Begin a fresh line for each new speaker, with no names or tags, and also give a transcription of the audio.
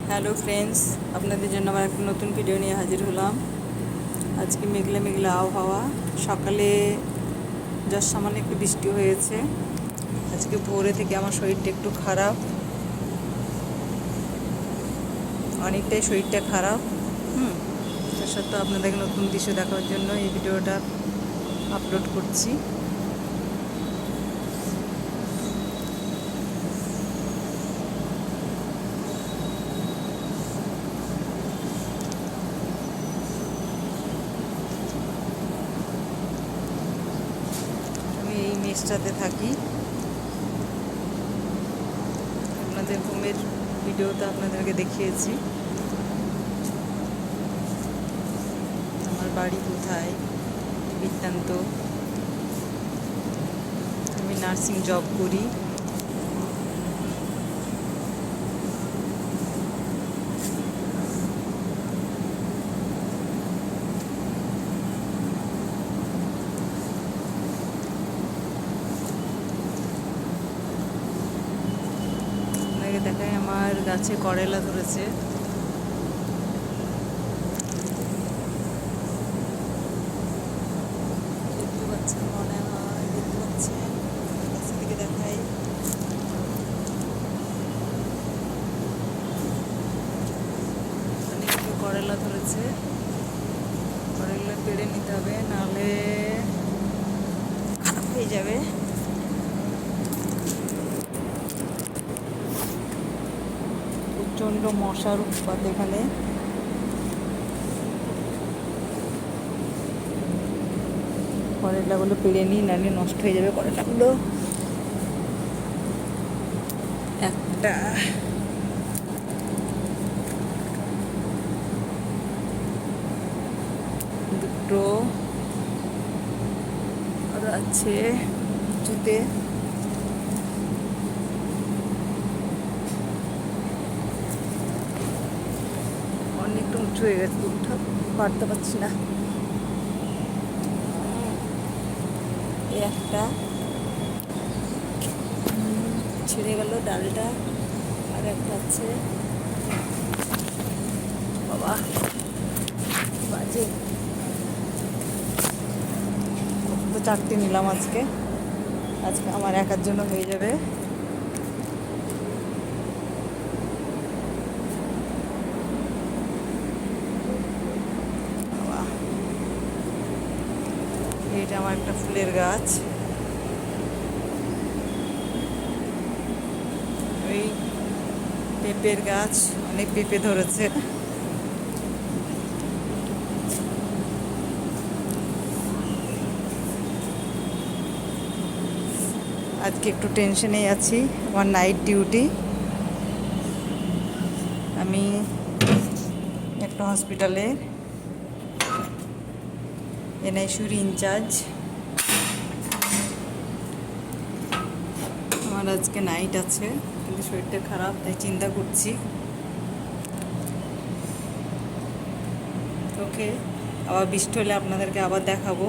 Hello friends, আপনাদের জন্য আবার একটা নতুন ভিডিও নিয়ে হাজির হলাম। আজকে মেঘলা মেঘলা আবহাওয়া, সকালে জাস্ট সামান্য একটু বৃষ্টি হয়েছে। আজকে ভোরে থেকে আমার শরীরটা একটু খারাপ, অনেকটাই শরীরটা খারাপ। তার সত্ত্বেও আপনাদেরকে নতুন দৃশ্য দেখার জন্য এই ভিডিওটা আপলোড করছি। এই মেসটাতে থাকি। আপনাদের ঘুমের ভিডিওতে আপনাদেরকে দেখিয়েছি আমার বাড়ি কোথায়, বৃত্তান্ত। আমি নার্সিং জব করি। দেখায় আমার গাছে করলা ধরেছে। দেখতে পাচ্ছেন মনে হয়, দেখতে পাচ্ছেন, গাছের দিকে দেখাই। অনেকগুলো করলা ধরেছে, করলা পেড়ে নিতে হবে, নাহলে খারাপ হয়ে যাবে। প্রচণ্ড মশার উৎপাত এখানে। করলাগুলো পেড়ে নিই, নাহলে নষ্ট হয়ে যাবে করলাগুলো। একটা দুটো আর আছে জুতে। অনেকটা উঁচু হয়ে গেছে, উঠা পারতে পারছি না। একটা ছিঁড়ে গেল ডালটা, আর একটা আছে। বাবা বাজে, তো 4টে নিলাম আজকে আমার একার জন্য হয়ে যাবে। এটা আমার একটা ফুলের গাছ। ওই পেঁপের গাছ, অনেক পেঁপে ধরেছে। আজকে একটু টেনশনেই আছি, আমার নাইট ডিউটি। আমি একটা হসপিটালে এনআইসিউর ইনচার্জ। আমার আজকে নাইট আছে, কিন্তু শরীরটা খারাপ, তাই চিন্তা করছি। ওকে, আবার বৃষ্টি হলে আপনাদেরকে আবার দেখাবো।